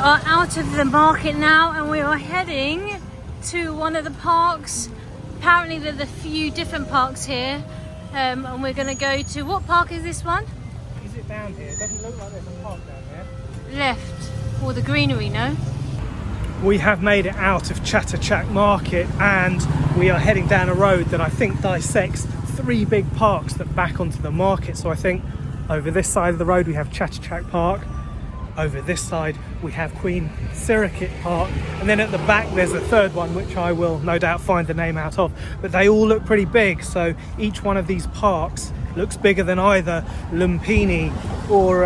are out of the market now and we are heading to one of the parks. Apparently there's a few different parks here, and we're going to go to, what park is this one? Is it down here? It doesn't look like there's a park down there. Left, or the greenery, no? We have made it out of Chatuchak Market and we are heading down a road that I think dissects 3 big parks that back onto the market. So I think over this side of the road we have Chatuchak Park, over this side we have Queen Sirikit Park, and then at the back there's a third one which I will no doubt find the name out of, but they all look pretty big. So each one of these parks looks bigger than either Lumpini or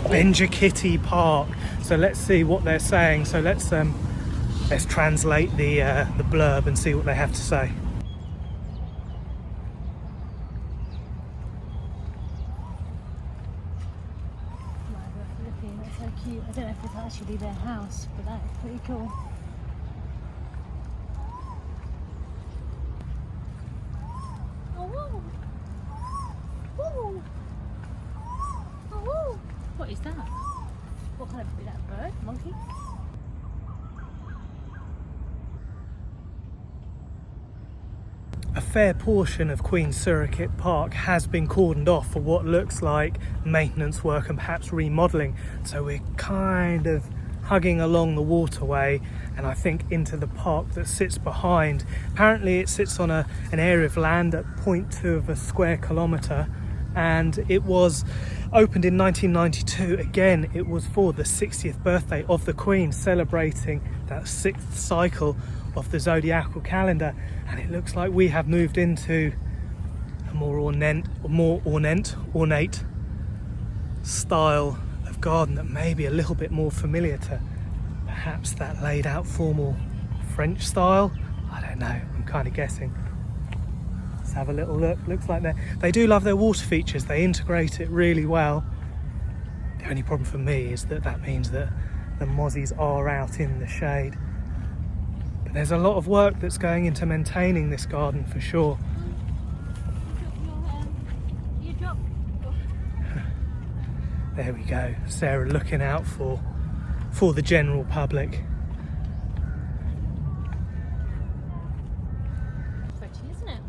Benjikiti Park. So let's see what they're saying. So let's translate the blurb and see what they have to say. That's so cute. I don't know if it's actually their house, but that's pretty cool. Oh, whoa. Whoa. Oh, whoa. What is that? What kind of, is that a bird? Monkey? A fair portion of Queen Sirikit Park has been cordoned off for what looks like maintenance work and perhaps remodelling. So we're kind of hugging along the waterway and I think into the park that sits behind. Apparently it sits on an area of land at 0.2 of a square kilometre, and it was opened in 1992. Again, it was for the 60th birthday of the Queen, celebrating that 6th cycle of the zodiacal calendar, and it looks like we have moved into a more ornate style of garden that may be a little bit more familiar to perhaps that laid out formal French style. I don't know, I'm kind of guessing. Let's have a little look. Looks like they do love their water features. They integrate it really well. The only problem for me is that means that the mozzies are out in the shade. But there's a lot of work that's going into maintaining this garden for sure. There we go. Sarah looking out for the general public. Pretty, isn't it?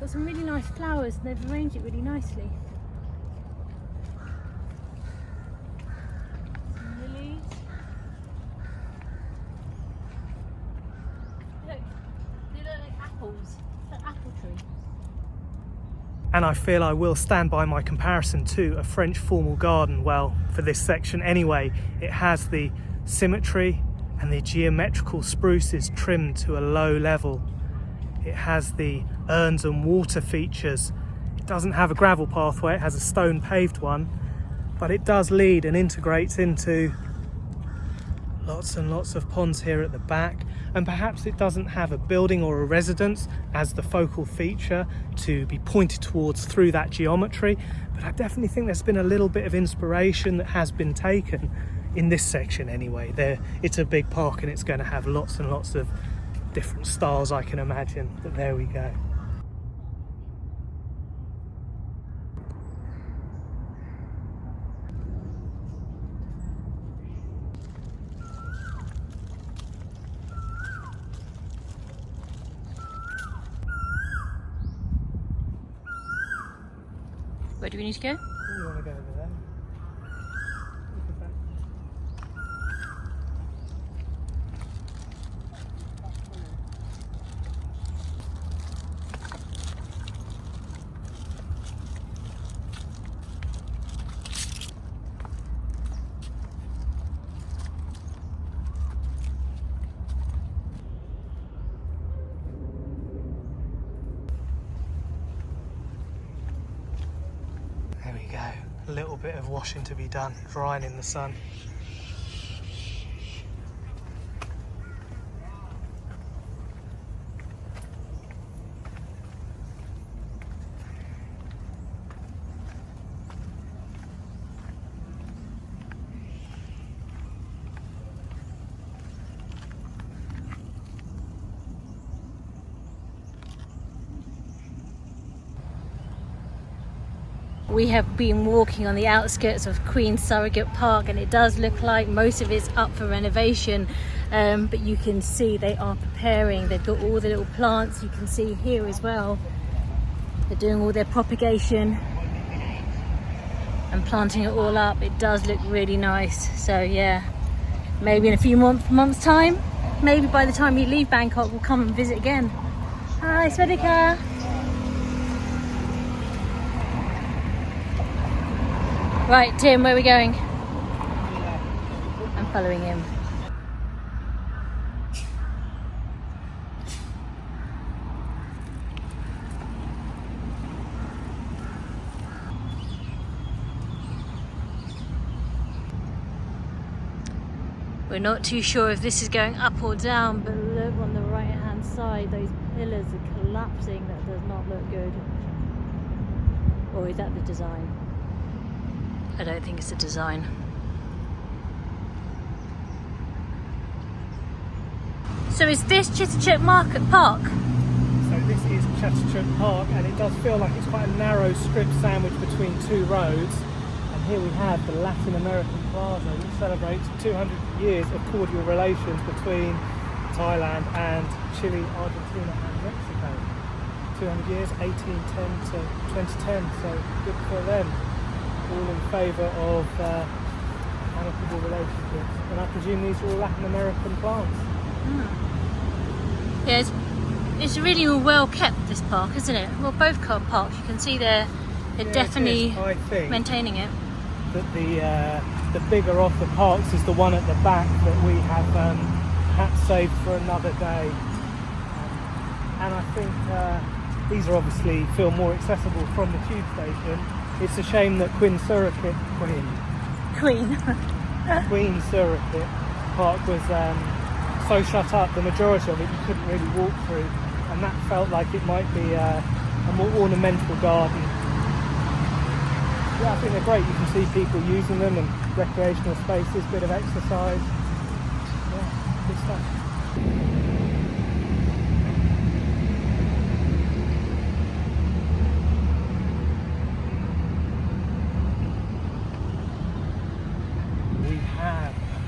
Got some really nice flowers and they've arranged it really nicely. Some lilies. Look, they look like apples. It's an apple tree. And I feel I will stand by my comparison to a French formal garden. Well, for this section anyway, it has the symmetry and the geometrical spruces trimmed to a low level. It has the urns and water features. It doesn't have a gravel pathway, it has a stone paved one, but it does lead and integrates into lots and lots of ponds here at the back. And perhaps it doesn't have a building or a residence as the focal feature to be pointed towards through that geometry, but I definitely think there's been a little bit of inspiration that has been taken in this section anyway. It's a big park and it's going to have lots and lots of different styles, I can imagine, but there we go. Where do we need to go? We want to go over there. Look at that. There we go. A little bit of washing to be done, drying in the sun. We have been walking on the outskirts of Queen Surrogate Park, and it does look like most of it's up for renovation, but you can see they are preparing. They've got all the little plants, you can see here as well. They're doing all their propagation and planting it all up. It does look really nice. So yeah, maybe in a few months time, maybe by the time we leave Bangkok, we'll come and visit again. Hi, Sirikit. Right, Tim, where are we going? I'm following him. We're not too sure if this is going up or down, but look on the right hand side, those pillars are collapsing. That does not look good. Or is that the design? I don't think it's the design. So is this Chatuchak Market Park? So this is Chatuchak Park, and it does feel like it's quite a narrow strip sandwiched between two roads. And here we have the Latin American Plaza, which celebrates 200 years of cordial relations between Thailand and Chile, Argentina and Mexico. 200 years, 1810 to 2010, so good for them. All in favour of amicable relationships. And I presume these are all Latin American plants. Yeah, it's really well kept, this park, isn't it? Well, both car parks, you can see they're definitely maintaining it. That the bigger of the parks is the one at the back that we have perhaps saved for another day. And I think these are obviously feel more accessible from the tube station. It's a shame that Queen Sirikit Park was so shut up. The majority of it you couldn't really walk through, and that felt like it might be a more ornamental garden. Yeah, I think they're great. You can see people using them and recreational spaces, bit of exercise. Yeah, good stuff.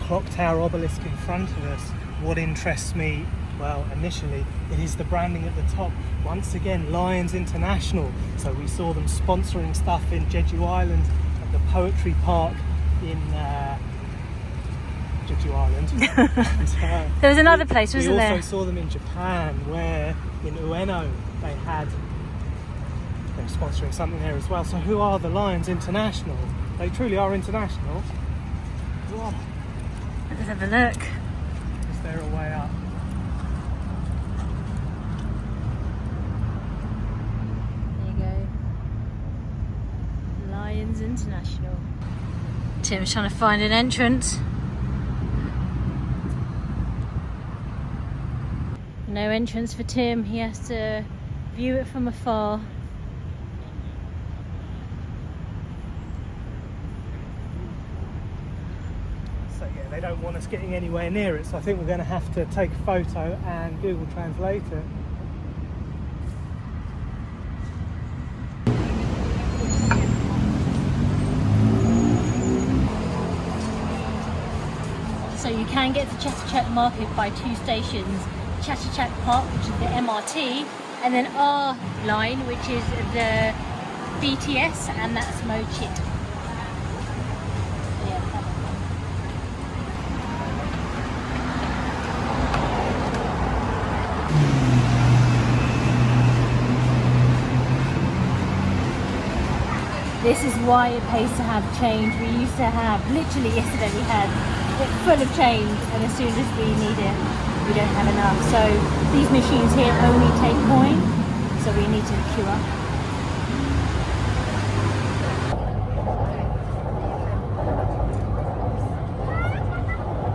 Clock Tower obelisk in front of us. What interests me, well, initially, it is the branding at the top. Once again, Lions International. So we saw them sponsoring stuff in Jeju Island at the Poetry Park in Jeju Island. And, there was another place, wasn't there? We also saw them in Japan, where in Ueno they were sponsoring something there as well. So who are the Lions International? They truly are international. Who are they? Let's have a look. Is there a way up? There you go. Lions International. Tim's trying to find an entrance. No entrance for Tim. He has to view it from afar. They don't want us getting anywhere near it, so I think we're going to have to take a photo and Google Translate it. So you can get to Chatuchak Market by two stations, Chatuchak Park, which is the MRT, and then our line, which is the BTS, and that's Mochit. This is why it pays to have change. We used to have, literally yesterday we had it full of change, and as soon as we need it, we don't have enough. So these machines here only take coin, so we need to queue up.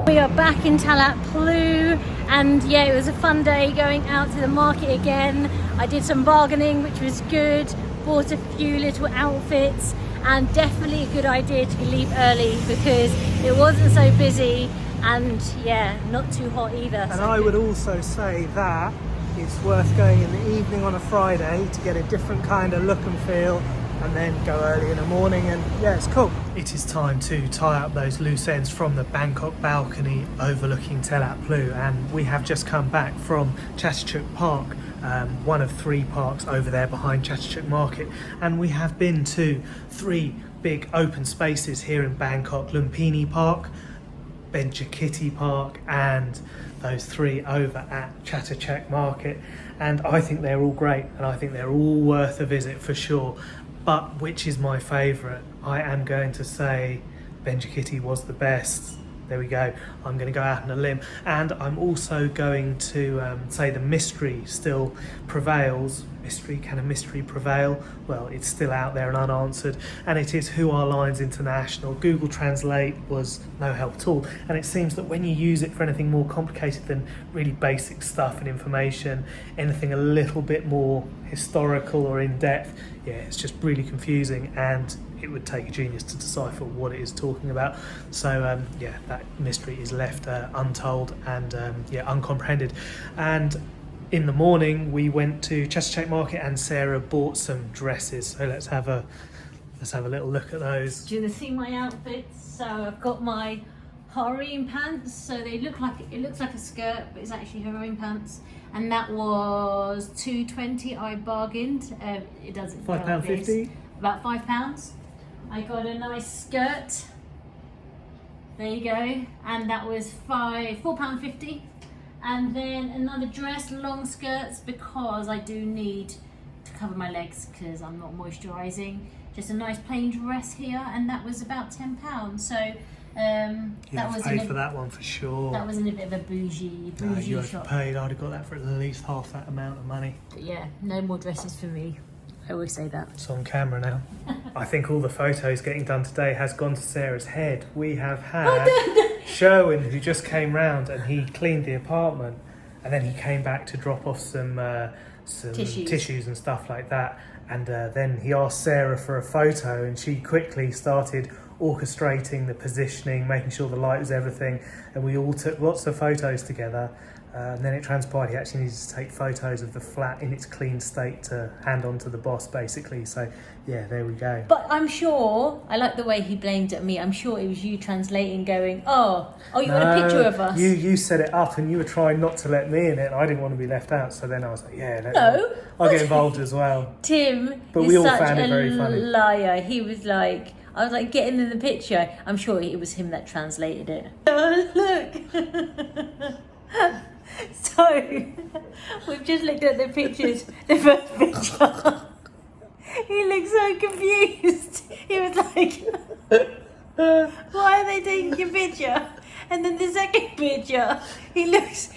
We are back in Talat Plu, and yeah, it was a fun day going out to the market again. I did some bargaining, which was good. Bought a few little outfits, and definitely a good idea to leave early because it wasn't so busy, and yeah, not too hot either. And so I would also say that it's worth going in the evening on a Friday to get a different kind of look and feel and then go early in the morning, and yeah, it's cool. It is time to tie up those loose ends from the Bangkok balcony overlooking Telat Plu, and we have just come back from Chatuchak Park, one of 3 parks over there behind Chatuchak Market, and we have been to 3 big open spaces here in Bangkok: Lumpini Park, Benjakitty Park, and those 3 over at Chatuchak Market. And I think they're all great, and I think they're all worth a visit for sure. But which is my favourite? I am going to say Benjakitty was the best. There we go. I'm going to go out on a limb, and I'm also going to say the mystery still prevails. Can a mystery prevail? Well, it's still out there and unanswered, and it is Who Are Lines International. Google Translate was no help at all, and it seems that when you use it for anything more complicated than really basic stuff and information, anything a little bit more historical or in-depth, yeah, it's just really confusing, and it would take a genius to decipher what it is talking about. So yeah, that mystery is left untold and yeah, uncomprehended. And in the morning we went to Chatuchak Market, and Sarah bought some dresses. So let's have a little look at those. Do you want to see my outfits? So I've got my harem pants. So it looks like a skirt, but it's actually harem pants. And that was $2.20. I bargained. It doesn't. £5.50. About £5. I got a nice skirt. There you go, and that was £4.50. And then another dress, long skirts, because I do need to cover my legs because I'm not moisturising. Just a nice plain dress here, and that was about £10. So that was paid for that one for sure. That was in a bit of a bougie you shop. paid. I'd have got that for at least half that amount of money. But yeah, no more dresses for me. I always say that. It's on camera now. I think all the photos getting done today has gone to Sarah's head. We have had Sherwin, who just came round, and he cleaned the apartment, and then he came back to drop off some tissues and stuff like that, and then he asked Sarah for a photo, and she quickly started orchestrating the positioning, making sure the light was everything, and we all took lots of photos together. And then it transpired he actually needed to take photos of the flat in its clean state to hand on to the boss, basically. So yeah, there we go. But I'm sure, I like the way he blamed it at me. I'm sure it was you translating, going, oh, you want a picture of us? You set it up, and you were trying not to let me in it, and I didn't want to be left out. So then I was like, yeah, I'll get involved as well. Tim but we all found it very funny. Liar. He was like, I was like, getting in the picture. I'm sure it was him that translated it. Oh, look. So, we've just looked at the pictures, the first picture. He looked so confused. He was like, why are they taking your picture? And then the second picture, he looks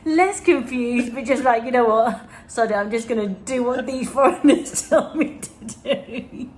less confused, but just like, you know what? Sorry, I'm just going to do what these foreigners tell me to do.